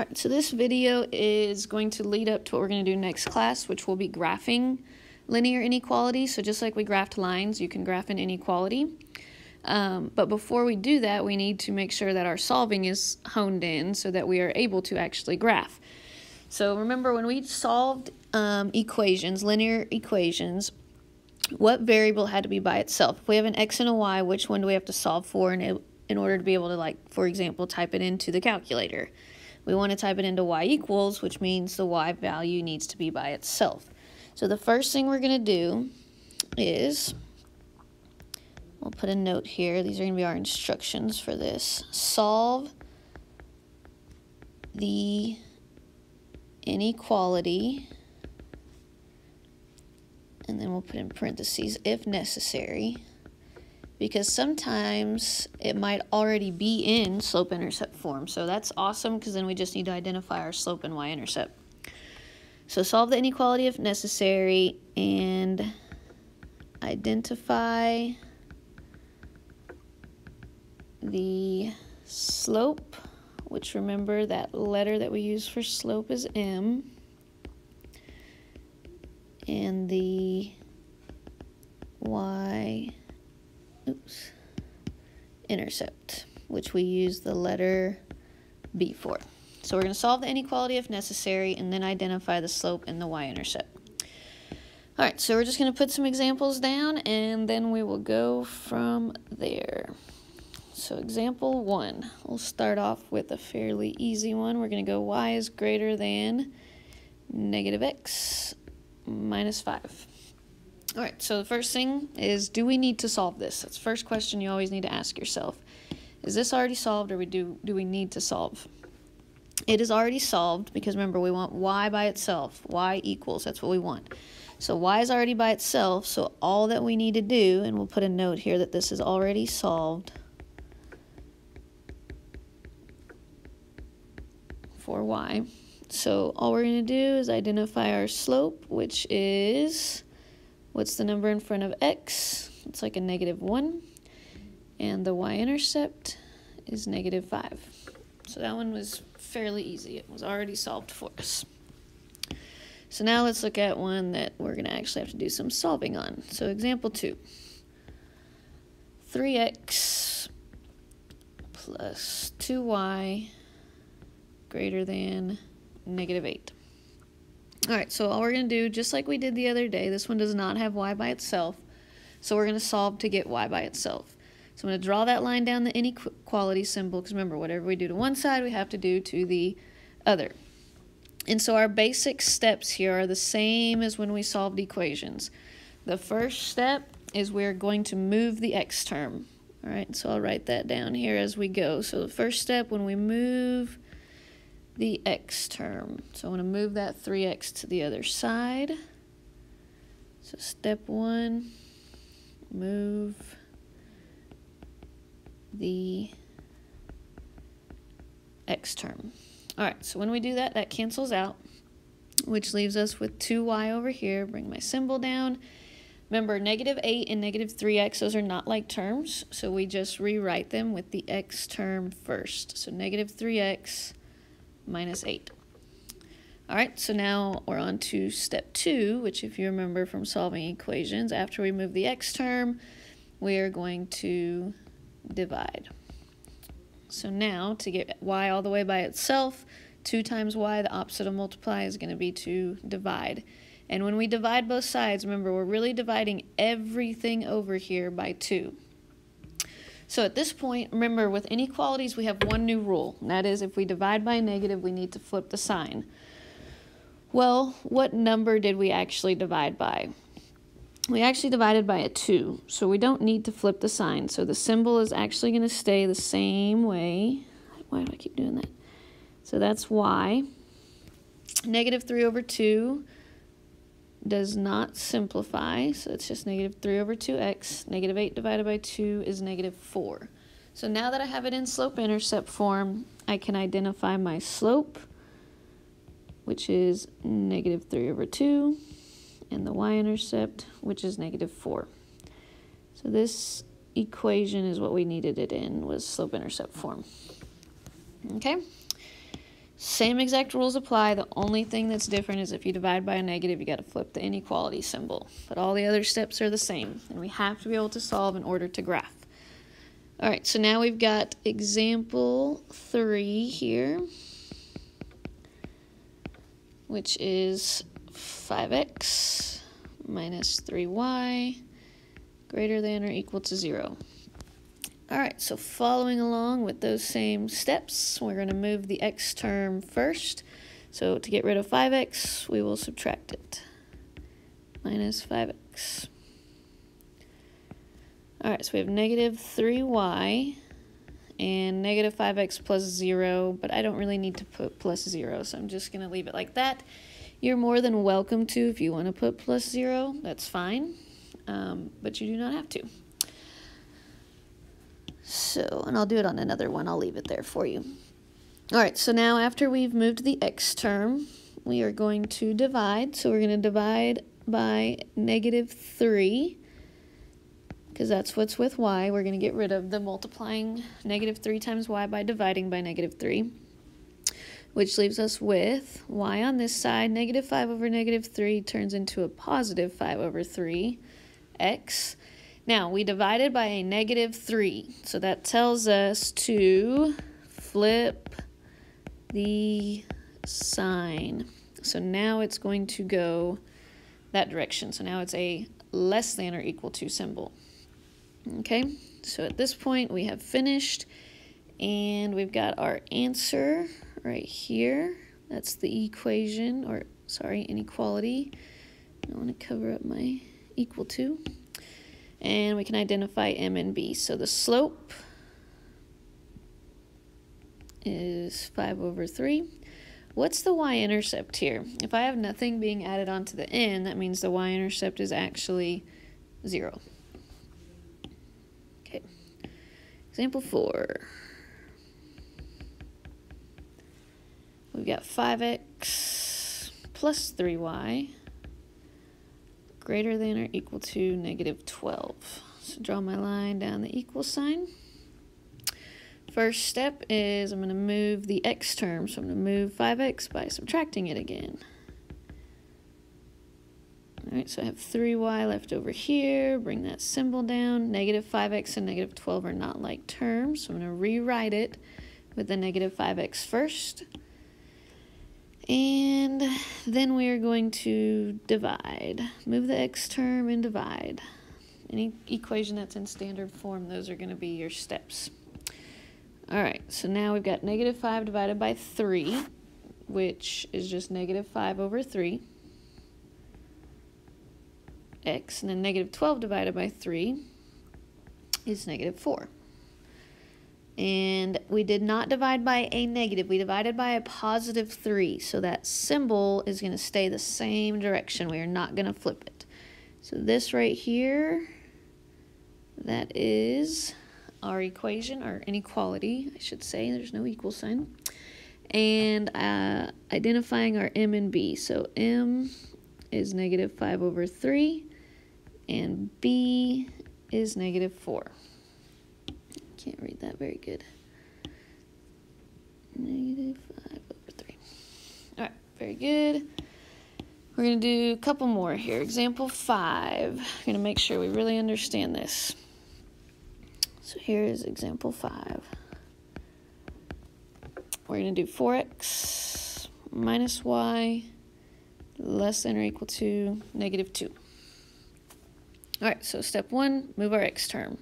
Alright, so this video is going to lead up to what we're going to do next class, which will be graphing linear inequalities. So just like we graphed lines, you can graph an inequality. But before we do that, we need to make sure that our solving is honed in so that we are able to actually graph. So remember, when we solved equations, linear equations, what variable had to be by itself? If we have an x and a y, which one do we have to solve for in order to be able to, like, for example, type it into the calculator? We want to type it into y equals, which means the y value needs to be by itself. So the first thing we're going to do is, we'll put a note here. These are going to be our instructions for this. Solve the inequality, and then we'll put in parentheses, if necessary, because sometimes it might already be in slope-intercept form. So that's awesome, because then we just need to identify our slope and y-intercept. So solve the inequality if necessary, and identify the slope, which, remember, that letter that we use for slope is m, and the intercept, which we use the letter B for. So we're going to solve the inequality if necessary, and then identify the slope and the y-intercept. All right, so we're just going to put some examples down, and then we will go from there. So example 1, we'll start off with a fairly easy one. We're going to go y is greater than negative x minus 5. All right, so the first thing is, do we need to solve this? That's the first question you always need to ask yourself. Is this already solved, or do we need to solve? It is already solved, because remember, we want y by itself. Y equals, that's what we want. So y is already by itself, so all that we need to do, and we'll put a note here that this is already solved for y. So all we're going to do is identify our slope, which is, what's the number in front of x? It's like a -1. And the y-intercept is -5. So that one was fairly easy. It was already solved for us. So now let's look at one that we're going to actually have to do some solving on. So example 2. 3x plus 2y greater than -8. All right, so all we're going to do, just like we did the other day, this one does not have y by itself, so we're going to solve to get y by itself. So I'm going to draw that line down the inequality symbol, because remember, whatever we do to one side, we have to do to the other. And so our basic steps here are the same as when we solved equations. The first step is we're going to move the x term. All right, so I'll write that down here as we go. So the first step, when we move the x term, so I want to move that 3x to the other side. So step 1, move the x term. All right, so when we do that, that cancels out, which leaves us with 2y over here. Bring my symbol down. Remember, -8 and -3x, those are not like terms, so we just rewrite them with the x term first. So -3x minus 8. All right, so now we're on to step 2, which, if you remember from solving equations, after we move the x term, we are going to divide. So now, to get y all the way by itself, 2 times y, the opposite of multiply, is going to be to divide. And when we divide both sides, remember, we're really dividing everything over here by 2. So at this point, remember, with inequalities, we have one new rule, and that is, if we divide by a negative, we need to flip the sign. Well, what number did we actually divide by? We actually divided by a 2, so we don't need to flip the sign. So the symbol is actually going to stay the same way. Why do I keep doing that? So that's y. -3/2 does not simplify, so it's just -3/2x. -8 divided by 2 is -4. So now that I have it in slope-intercept form, I can identify my slope, which is -3/2, and the y-intercept, which is -4. So this equation is what we needed it in, was slope-intercept form. Okay? same exact rules apply. The only thing that's different is if you divide by a negative, you got to flip the inequality symbol. But all the other steps are the same, and we have to be able to solve in order to graph. All right, so now we've got example 3 here, which is 5x minus 3y greater than or equal to 0. All right, so following along with those same steps, we're going to move the x term first. So to get rid of 5x, we will subtract it. Minus 5x. All right, so we have negative 3y and negative 5x plus 0, but I don't really need to put plus 0, so I'm just going to leave it like that. You're more than welcome to if you want to put plus 0, that's fine, but you do not have to. So, and I'll do it on another one. I'll leave it there for you. All right, so now after we've moved the x term, we are going to divide. So we're going to divide by negative 3, because that's what's with y. We're going to get rid of the multiplying negative 3 times y by dividing by negative 3, which leaves us with y on this side. Negative 5 over negative 3 turns into a positive 5 over 3 x. Now, we divided by a negative 3, so that tells us to flip the sign. So now it's going to go that direction. So now it's a less than or equal to symbol. Okay, so at this point we have finished, and we've got our answer right here. That's the equation, or sorry, inequality. I want to cover up my equal to. And we can identify m and b. So the slope is 5 over 3. What's the y-intercept here? If I have nothing being added onto the n, that means the y-intercept is actually 0. Okay. Example 4. We've got 5x plus 3y greater than or equal to negative 12. So draw my line down the equal sign. First step is I'm going to move the x term. So I'm going to move 5x by subtracting it again. All right, so I have 3y left over here. Bring that symbol down. Negative 5x and negative 12 are not like terms, so I'm going to rewrite it with the negative 5x first. And then we are going to divide. Move the x term and divide. Any equation that's in standard form, those are going to be your steps. All right, so now we've got negative 5 divided by 3, which is just negative 5 over 3. X, and then negative 12 divided by 3 is negative 4. And we did not divide by a negative. We divided by a positive 3. So that symbol is going to stay the same direction. We are not going to flip it. So this right here, that is our equation, our inequality, I should say. There's no equal sign. And identifying our m and b. So m is negative 5 over 3, and b is negative 4. Can't read that very good. Negative 5 over 3. All right, very good. We're going to do a couple more here. Example 5. I'm going to make sure we really understand this. So here is example 5. We're going to do 4x minus y less than or equal to negative 2. All right, so step 1, move our x term.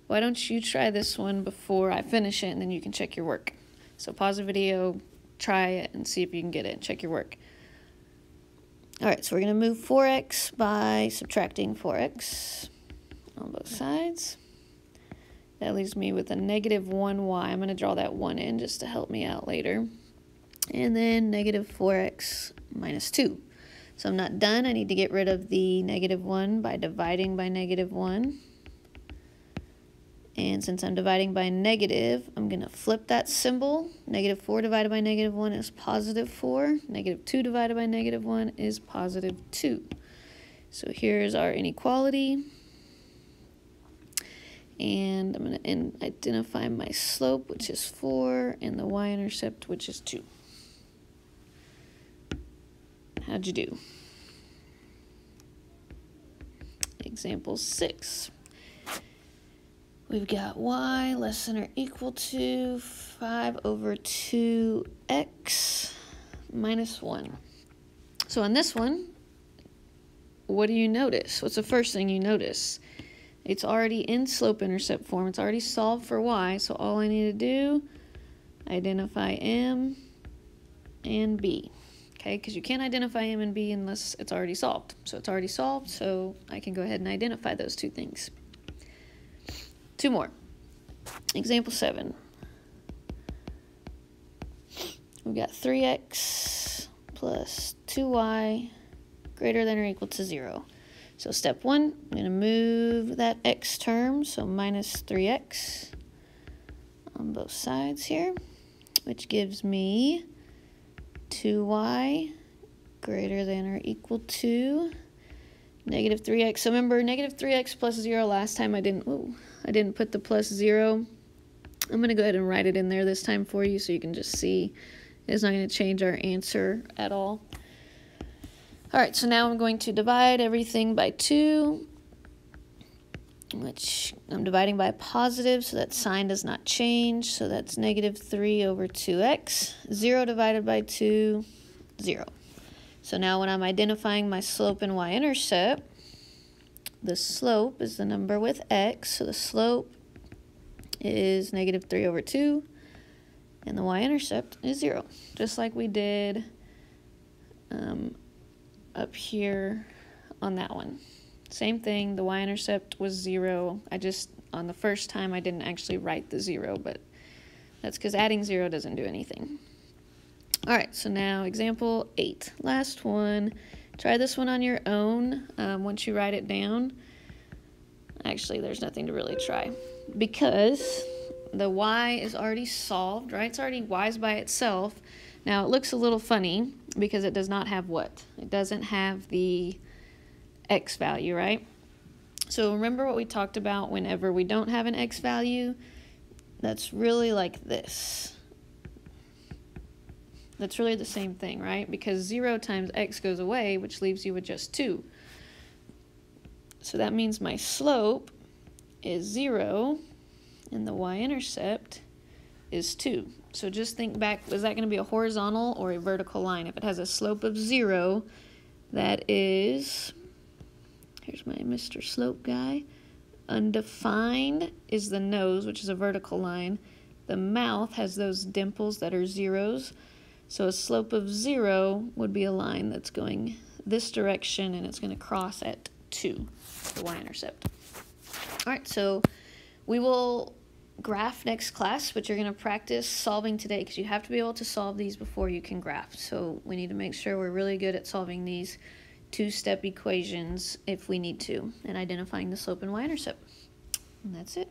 Why don't you try this one before I finish it, and then you can check your work. So pause the video, try it, and see if you can get it, and check your work. All right, so we're going to move 4x by subtracting 4x on both sides. That leaves me with a negative 1y. I'm going to draw that 1 in just to help me out later. And then negative 4x minus 2. So I'm not done. I need to get rid of the negative 1 by dividing by negative 1. And since I'm dividing by negative, I'm going to flip that symbol. Negative 4 divided by negative 1 is positive 4. Negative 2 divided by negative 1 is positive 2. So here's our inequality. And I'm going to identify my slope, which is 4, and the y-intercept, which is 2. How'd you do? Example 6. We've got y less than or equal to 5 over 2x minus 1. So on this one, what do you notice? What's the first thing you notice? It's already in slope-intercept form. It's already solved for y, so all I need to do, identify m and b. Okay, because you can't identify m and b unless it's already solved. So it's already solved, so I can go ahead and identify those two things. 2 more. Example 7. We've got 3x plus 2y greater than or equal to 0. So step 1, I'm going to move that x term, so minus 3x on both sides here, which gives me 2y greater than or equal to negative 3x. So remember, negative 3x plus 0 last time I didn't put the plus 0. I'm going to go ahead and write it in there this time for you so you can just see it's not going to change our answer at all. All right, so now I'm going to divide everything by 2, which I'm dividing by positive, so that sign does not change. So that's negative 3 over 2x. 0 divided by 2, 0. So now when I'm identifying my slope and y-intercept, the slope is the number with x, so the slope is negative 3 over 2, and the y-intercept is 0, just like we did up here on that one. Same thing, the y-intercept was 0. On the first time, I didn't actually write the 0, but that's because adding 0 doesn't do anything. All right, so now example 8, last one. Try this one on your own once you write it down. Actually, there's nothing to really try because the y is already solved, right? It's already y's by itself. Now, it looks a little funny because it does not have what? It doesn't have the x value, right? So remember what we talked about whenever we don't have an x value? That's really like this. That's really the same thing, right? Because 0 times x goes away, which leaves you with just 2. So that means my slope is 0, and the y-intercept is 2. So just think back, is that going to be a horizontal or a vertical line? If it has a slope of 0, that is, here's my Mr. Slope guy, undefined is the nose, which is a vertical line. The mouth has those dimples that are zeros. So a slope of 0 would be a line that's going this direction, and it's going to cross at 2, the y-intercept. All right, so we will graph next class, but you're going to practice solving today because you have to be able to solve these before you can graph. So we need to make sure we're really good at solving these 2-step equations if we need to, and identifying the slope and y-intercept. And that's it.